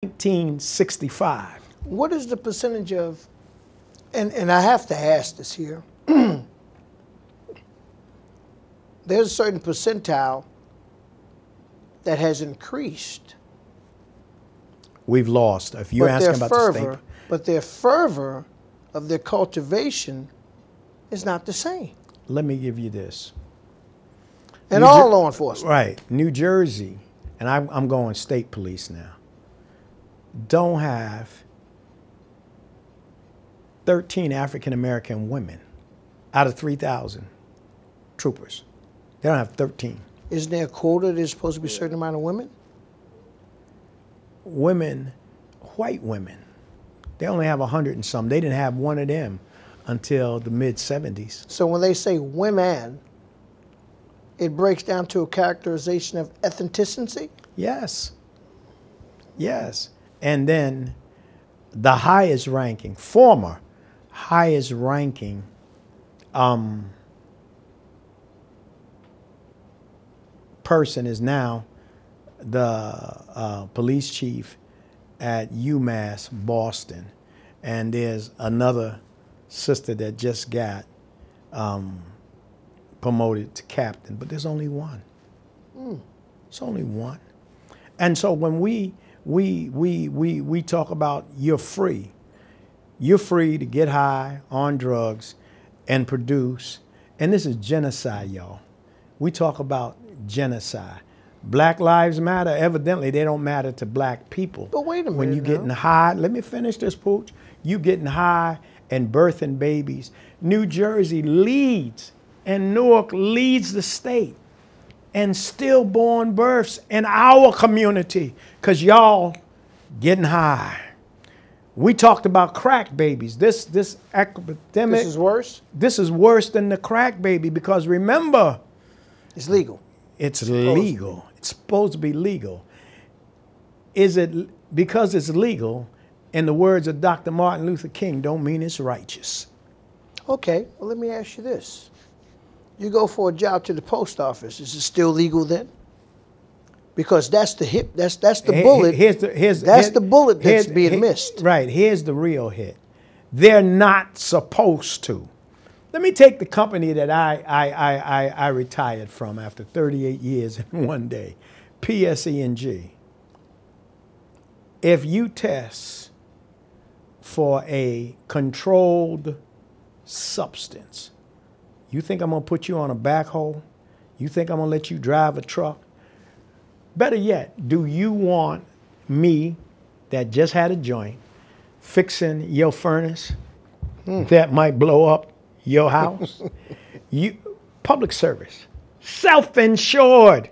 1965. What is the percentage of, and I have to ask this here, there's a certain percentile that has increased. We've lost. If you're asking about the state. But their fervor of their cultivation is not the same. Let me give you this. And all law enforcement. Right. New Jersey, and I'm going state police now, don't have 13 African-American women out of 3,000 troopers. They don't have 13. Isn't there a quota there's supposed to be a certain amount of women? Women, white women, they only have 100 and some. They didn't have one of them until the mid-70s. So when they say women, it breaks down to a characterization of ethnicity? Yes. Yes. And then the highest ranking, former highest ranking person is now the police chief at UMass Boston. And there's another sister that just got promoted to captain, but there's only one. It's only one. And so when we talk about you're free to get high on drugs and produce, and this is genocide, y'all. We talk about genocide. Black lives matter. Evidently, they don't matter to black people. But wait a minute. When you getting high, let me finish this, Pooch. You getting high and birthing babies. New Jersey leads, and Newark leads the state and stillborn births in our community because y'all getting high. We talked about crack babies. This epidemic. This is worse? This is worse than the crack baby because remember, it's legal. It's legal. It's supposed to be legal. Is it because it's legal, in the words of Dr. Martin Luther King, don't mean it's righteous? Okay, well, let me ask you this. You go for a job to the post office, is it still legal then? Because that's the hit, that's the bullet. That's the bullet that's being missed. Right, here's the real hit. They're not supposed to. Let me take the company that I retired from after 38 years in one day, PSE&G. If you test for a controlled substance, you think I'm going to put you on a backhoe? You think I'm going to let you drive a truck? Better yet, do you want me that just had a joint fixing your furnace that might blow up your house? Public service, self-insured.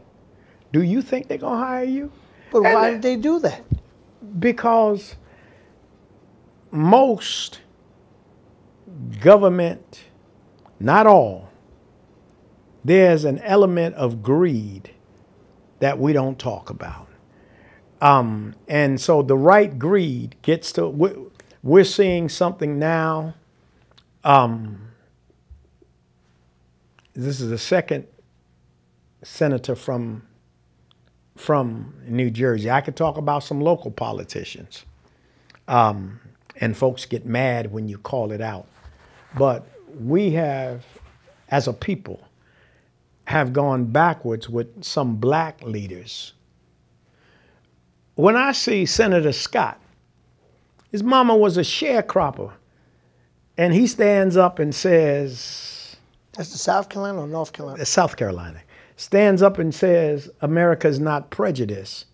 Do you think they're going to hire you? But why did they do that? Because most government, not all, there's an element of greed that we don't talk about. And so the right greed gets to, we're seeing something now. This is the second senator from New Jersey. I could talk about some local politicians. And folks get mad when you call it out. But we have, as a people, have gone backwards with some black leaders. When I see Senator Scott, his mama was a sharecropper, and he stands up and says... That's the South Carolina or North Carolina? South Carolina. Stands up and says, America's not prejudiced.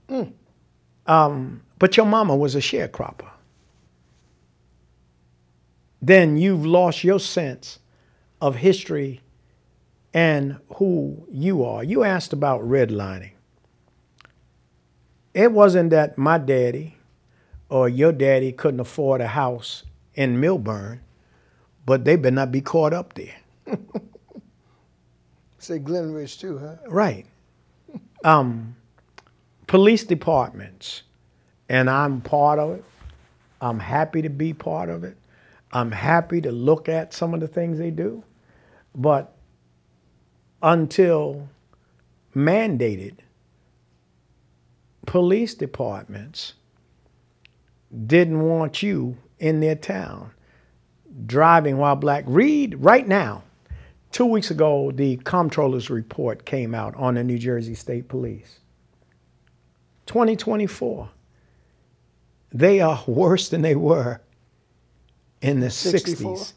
But your mama was a sharecropper. Then you've lost your sense of history and who you are. You asked about redlining. It wasn't that my daddy or your daddy couldn't afford a house in Milburn, but they better not be caught up there. Say Glenridge too, huh? Right. Police departments, and I'm part of it. I'm happy to be part of it. I'm happy to look at some of the things they do. But until mandated, police departments didn't want you in their town driving while black. Read right now. 2 weeks ago, the comptroller's report came out on the New Jersey State Police. 2024. They are worse than they were in the 60s.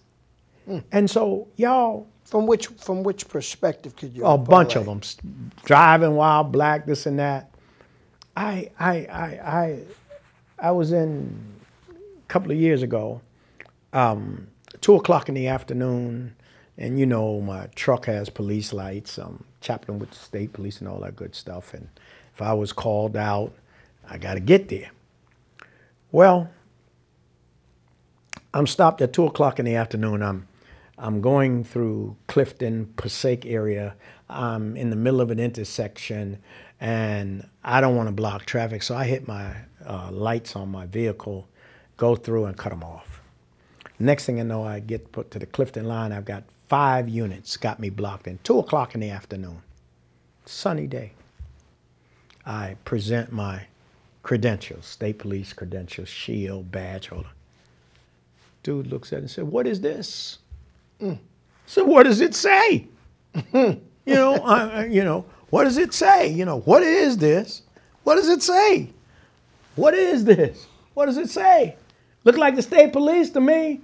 And so, y'all. From which perspective could you? A bunch of them. Driving while black, this and that. I was in a couple of years ago, 2 o'clock in the afternoon, and you know my truck has police lights. I'm chaplain with the state police and all that good stuff. And if I was called out, I got to get there. Well, I'm stopped at 2 o'clock in the afternoon. I'm going through Clifton, Passaic area. I'm in the middle of an intersection, and I don't want to block traffic, so I hit my lights on my vehicle, go through and cut them off. Next thing I know, I get put to the Clifton line. I've got 5 units got me blocked in 2 o'clock in the afternoon. Sunny day. I present my credentials, state police credentials, shield, badge holder. Dude looks at it and said, "What is this?" So what does it say? You know, what does it say? You know, what is this? What does it say? What is this? What does it say? Look like the state police to me.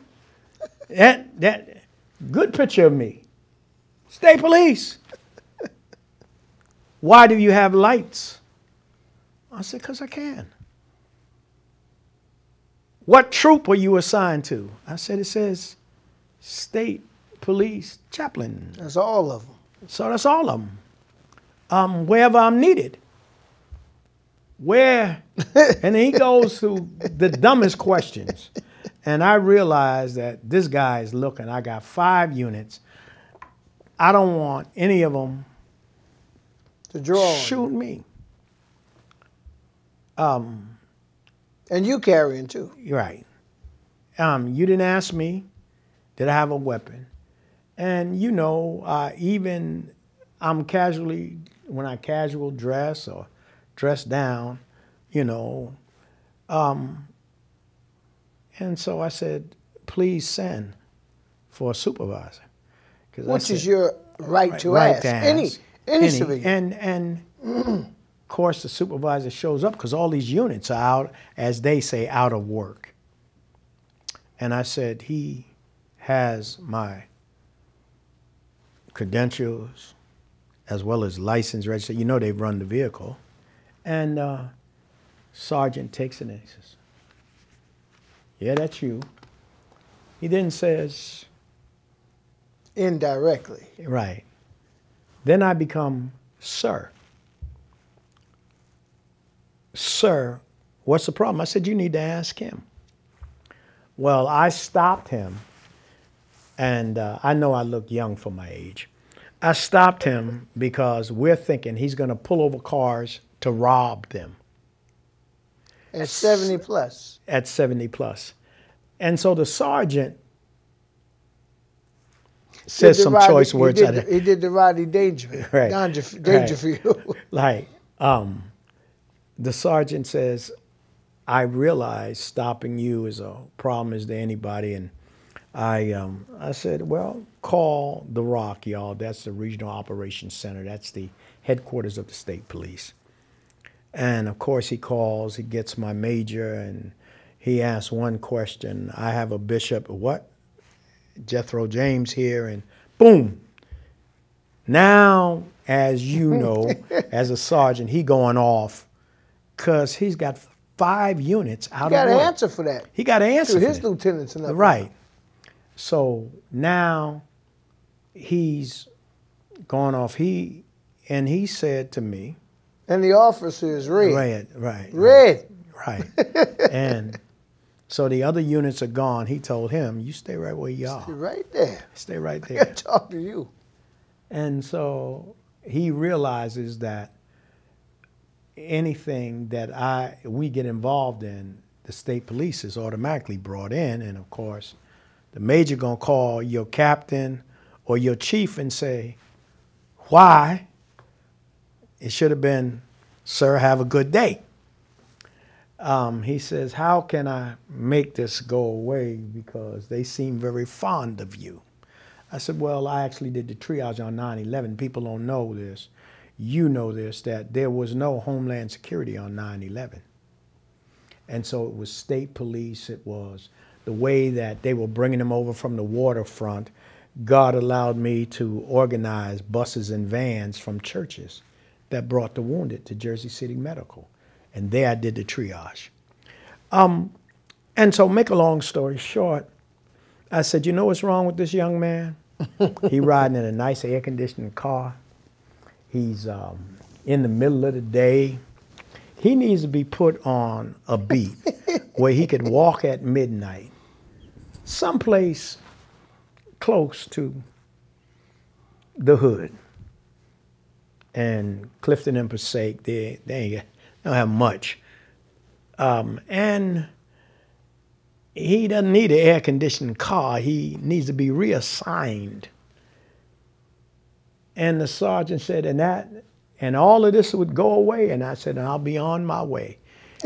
That good picture of me. State police. Why do you have lights? I said, because I can. What troop are you assigned to? I said, it says state police chaplain. That's all of them. So that's all of them. Wherever I'm needed. Where? And then he goes through the dumbest questions. And I realized that this guy is looking. I got 5 units. I don't want any of them to draw shoot me. And you carrying too. Right. You didn't ask me, did I have a weapon? And you know, even I'm casually, when I casual dress or dress down, you know. And so I said, please send for a supervisor. Which is your right to ask. Any civilian. And of course the supervisor shows up because all these units are out, as they say, out of work. And I said, he has my credentials as well as license register. You know they've run the vehicle. And sergeant takes it and he says, yeah, that's you. He then says, indirectly. Right. Then I become sir. Sir, what's the problem? I said, you need to ask him. Well, I stopped him, and I know I look young for my age. I stopped him because we're thinking he's going to pull over cars to rob them. At 70 plus. At 70 plus. And so the sergeant says some choice words. He did the Rodney Dangerfield. Right. Dangerfield. Like, the sergeant says, I realize stopping you is a problem as to anybody. And I said, well, call the ROC, y'all. That's the Regional Operations Center. That's the headquarters of the state police. And of course he calls, he gets my major, and he asks one question. I have a bishop, what? Jethro James here, and boom. Now, as you know, as a sergeant, he going off because he's got 5 units out of work. He got an answer for that. He got an answer for his that. lieutenants and Right. So now he's gone off. He said to me. And the officer is red. Red. And so the other units are gone. He told him, you stay right where you are. Stay right there. Stay right there. I got to talk to you. And so he realizes that anything that we get involved in, the state police is automatically brought in. And of course, the major gonna call your captain or your chief and say, why? It should have been, sir, have a good day. He says, how can I make this go away because they seem very fond of you? I said, well, I actually did the triage on 9/11. People don't know this. You know this, that there was no Homeland Security on 9/11. And so it was state police. It was the way that they were bringing them over from the waterfront. God allowed me to organize buses and vans from churches that brought the wounded to Jersey City Medical. And there I did the triage. And so make a long story short, I said, you know what's wrong with this young man? He riding in a nice air-conditioned car. He's in the middle of the day. He needs to be put on a beat where he could walk at midnight, someplace close to the hood. And Clifton and Passaic, they don't have much. And he doesn't need an air-conditioned car. He needs to be reassigned. And the sergeant said, and all of this would go away. And I said, I'll be on my way.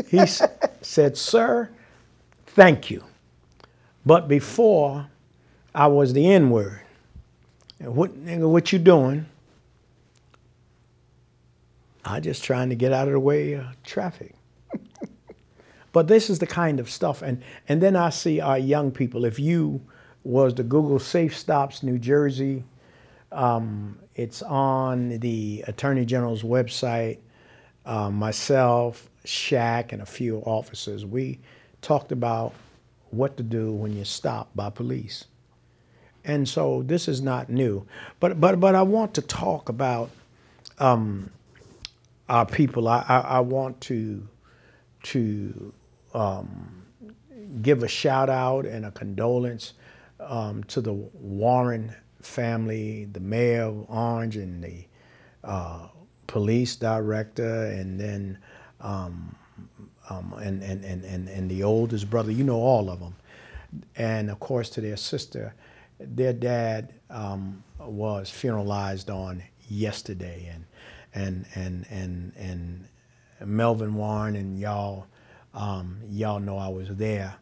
He said, sir, thank you. But before, I was the N-word. What you doing? I just trying to get out of the way of traffic. But this is the kind of stuff. And then I see our young people. If you was to Google Safe Stops New Jersey, it's on the Attorney General's website. Myself, Shaq, and a few officers, we talked about what to do when you're stopped by police. And so this is not new. But I want to talk about our people. I want to give a shout out and a condolence to the Warren family, the mayor of Orange, and the police director, and then and the oldest brother. You know all of them, and of course to their sister. Their dad was funeralized on yesterday, and Melvin Warren and y'all know I was there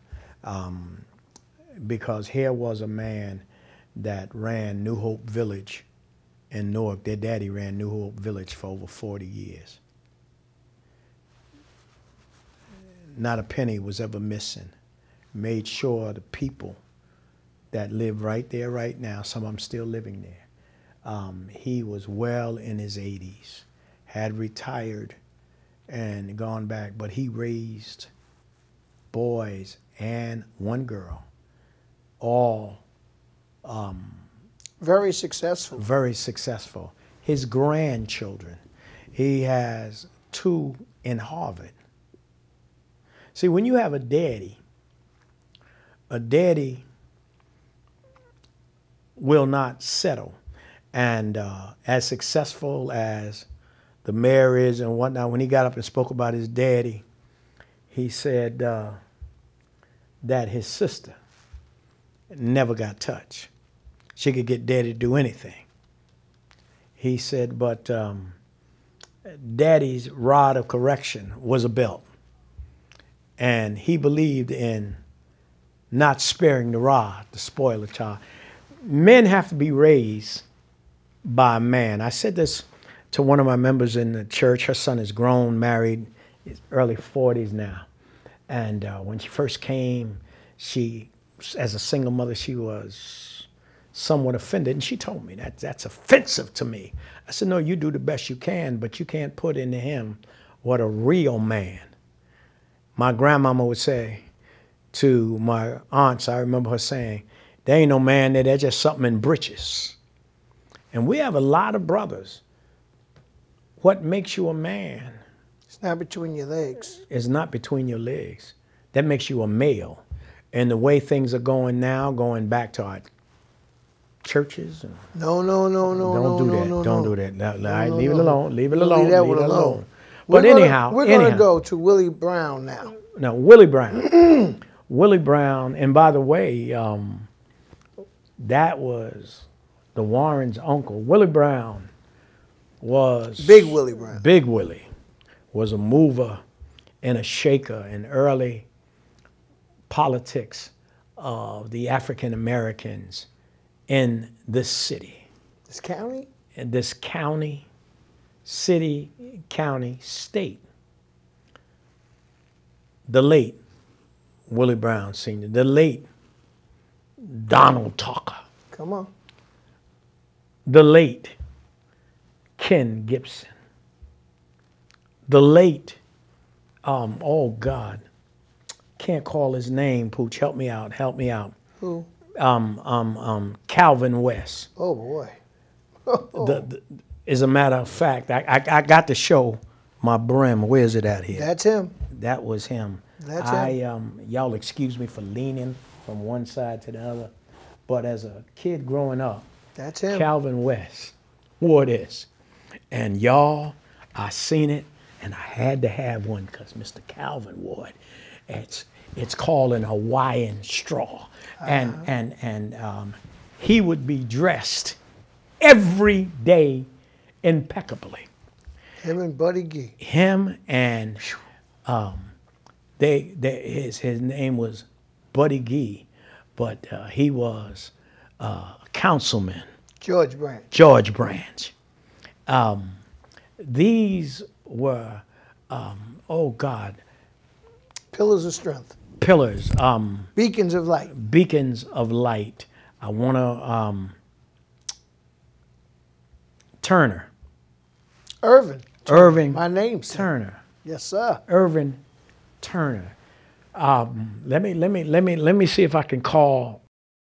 because here was a man that ran New Hope Village in Newark. Their daddy ran New Hope Village for over 40 years. Not a penny was ever missing. Made sure the people that live right there right now, some of them still living there. He was well in his 80s, had retired and gone back, but he raised boys and one girl, all very successful. Very successful. His grandchildren, he has 2 in Harvard. See, when you have a daddy will not settle. And as successful as the mayor is and whatnot, when he got up and spoke about his daddy, he said that his sister never got touched. She could get daddy to do anything. He said, but daddy's rod of correction was a belt. And he believed in not sparing the rod to spoil a child. Men have to be raised by a man. I said this to one of my members in the church. Her son is grown, married, he's early 40s now. And when she first came, she, as a single mother, she was somewhat offended. And she told me that's offensive to me. I said, no, you do the best you can, but you can't put into him what a real man. My grandmama would say to my aunts, I remember her saying, there ain't no man there, there's just something in britches. And we have a lot of brothers. What makes you a man? It's not between your legs. It's not between your legs. That makes you a male. And the way things are going now, going back to our churches. No. Don't do that. No, leave it alone. Leave it alone. Leave that one alone. But anyhow, we're going to go to Willie Brown now. No, Willie Brown. Willie Brown, and by the way, that was the Warrens' uncle. Willie Brown was... Big Willie Brown. Big Willie was a mover in a shaker in early politics of the African Americans in this city. This county? In this county, city, county, state. The late Willie Brown Sr., the late Donald Tucker. Come on. The late Ken Gibson. The late, oh God, can't call his name, Pooch, help me out. Who? Calvin West. Oh boy. As a matter of fact, I got to show my brim. Where's it at here? That's him. That was him. That's him. Y'all excuse me for leaning from one side to the other, but as a kid growing up, that's him. Calvin West wore this. And y'all, I seen it, and I had to have one because Mr. Calvin wore it. It's called an Hawaiian straw. And he would be dressed every day impeccably. Him and Buddy Gee. Him and his name was Buddy Gee, but he was a councilman. George Branch. George Branch. These were, oh God. Pillars of strength. Pillars. Beacons of light. Beacons of light. I want to, Turner. Irvin. My name's Turner. Yes, sir. Irvin Turner. Let me see if I can call